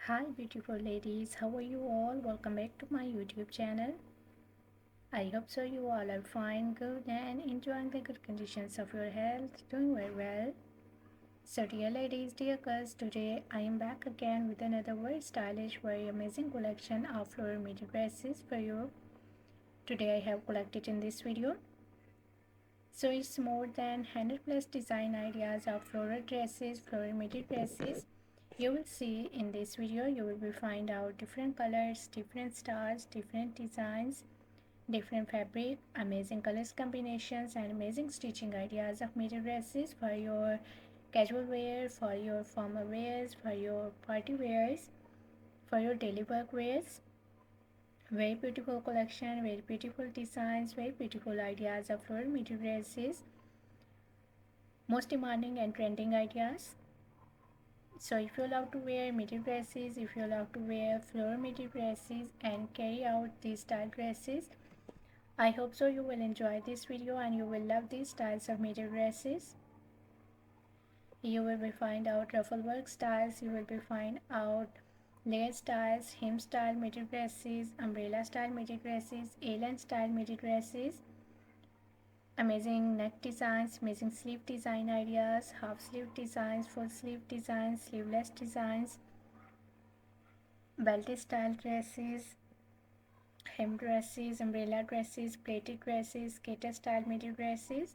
Hi beautiful ladies, how are you all? Welcome back to my YouTube channel. I hope so you all are fine, good and enjoying the good conditions of your health, doing very well. So dear ladies, dear girls, today I am back again with another very stylish, very amazing collection of floral midi dresses for you. Today I have collected in this video. So it's more than 100 plus design ideas of floral dresses, floral midi dresses. You will see in this video, you will be find out different colors, different styles, different designs, different fabric, amazing colors combinations and amazing stitching ideas of midi dresses for your casual wear, for your formal wears, for your party wears, for your daily work wears. Very beautiful collection, very beautiful designs, very beautiful ideas of floral midi dresses, most demanding and trending ideas. So if you love to wear midi dresses, if you love to wear floral midi dresses and carry out these style dresses, I hope so you will enjoy this video and you will love these styles of midi dresses. You will be find out ruffle work styles, you will be find out layer styles, hem style midi dresses, umbrella style midi dresses, A-line style midi dresses, amazing neck designs, amazing sleeve design ideas, half sleeve designs, full sleeve designs, sleeveless designs, belted style dresses, hem dresses, umbrella dresses, plated dresses, skater style midi dresses.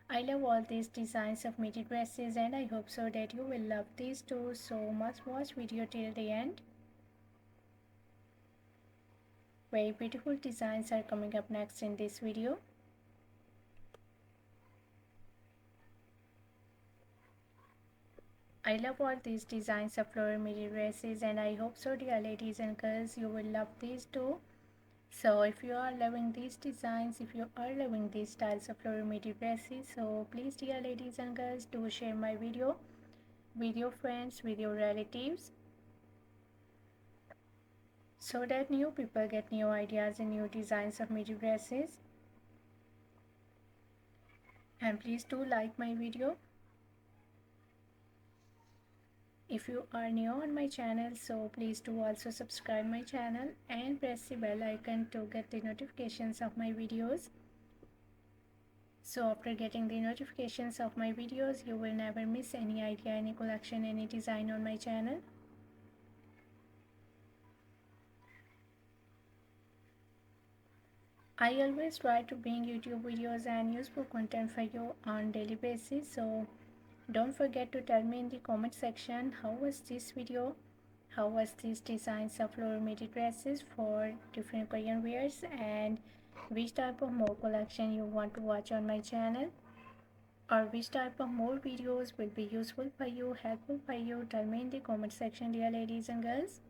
I love all these designs of midi dresses and I hope so that you will love these too. So must watch video till the end. Very beautiful designs are coming up next in this video. I love all these designs of floral midi dresses and I hope so dear ladies and girls you will love these too. So if you are loving these designs, if you are loving these styles of floral midi dresses, so please dear ladies and girls do share my video with your friends, with your relatives, so that new people get new ideas and new designs of midi dresses. And please do like my video. If you are new on my channel, so please do also subscribe my channel and press the bell icon to get the notifications of my videos. So after getting the notifications of my videos, you will never miss any idea, any collection, any design on my channel. I always try to bring YouTube videos and useful content for you on daily basis. So don't forget to tell me in the comment section how was this video, how was these designs of floral midi dresses for different Korean wears, and which type of more collection you want to watch on my channel, or which type of more videos will be useful for you, helpful for you. Tell me in the comment section dear ladies and girls.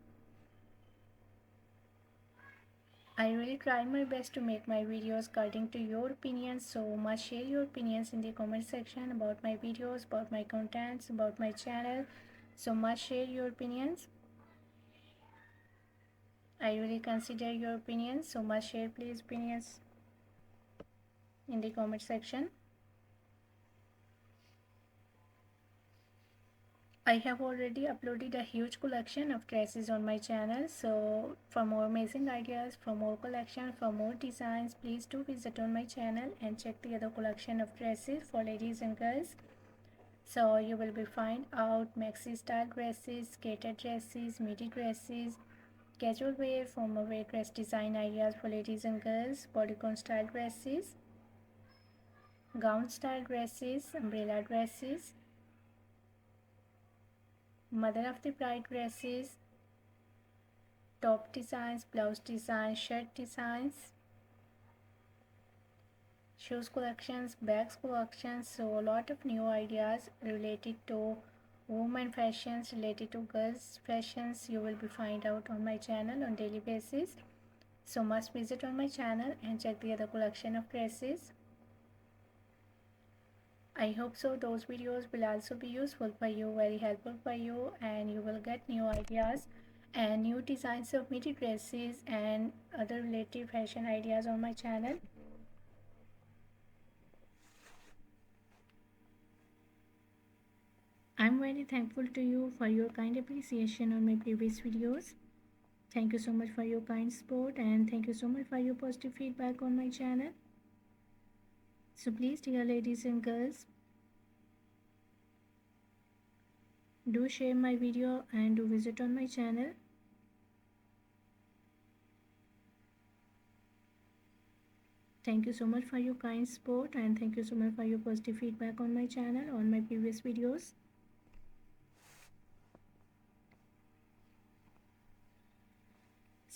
I really try my best to make my videos according to your opinions, so must share your opinions in the comment section about my videos, about my contents, about my channel. So must share your opinions. I really consider your opinions, so must share please opinions in the comment section. I have already uploaded a huge collection of dresses on my channel, so for more amazing ideas, for more collection, for more designs, please do visit on my channel and check the other collection of dresses for ladies and girls. So you will be find out maxi style dresses, skater dresses, midi dresses, casual wear, formal wear dress design ideas for ladies and girls, bodycon style dresses, gown style dresses, umbrella dresses, mother of the bride dresses, top designs, blouse designs, shirt designs, shoes collections, bags collections. So a lot of new ideas related to women fashions, related to girls fashions you will be find out on my channel on daily basis. So must visit on my channel and check the other collection of dresses. I hope so those videos will also be useful for you, very helpful for you, and you will get new ideas and new designs of midi dresses and other related fashion ideas on my channel. I'm very thankful to you for your kind appreciation on my previous videos. Thank you so much for your kind support and thank you so much for your positive feedback on my channel. So please, dear ladies and girls, do share my video and do visit on my channel. Thank you so much for your kind support and thank you so much for your positive feedback on my channel on my previous videos.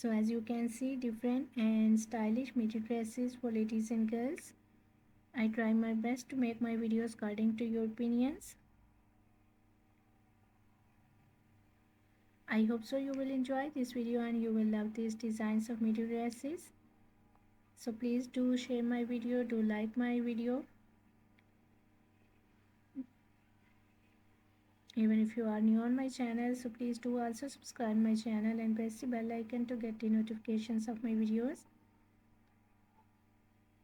So as you can see, different and stylish midi dresses for ladies and girls. I try my best to make my videos according to your opinions. I hope so you will enjoy this video and you will love these designs of midi dresses. So please do share my video, do like my video. Even if you are new on my channel, so please do also subscribe my channel and press the bell icon to get the notifications of my videos.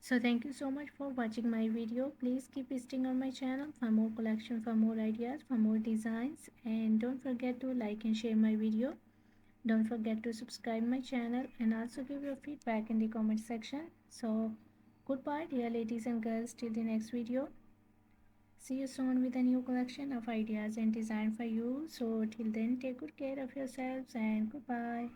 So thank you so much for watching my video. Please keep visiting on my channel for more collection, for more ideas, for more designs, and don't forget to like and share my video. Don't forget to subscribe my channel and also give your feedback in the comment section. So goodbye dear ladies and girls, till the next video. See you soon with a new collection of ideas and design for you. So till then, take good care of yourselves and goodbye.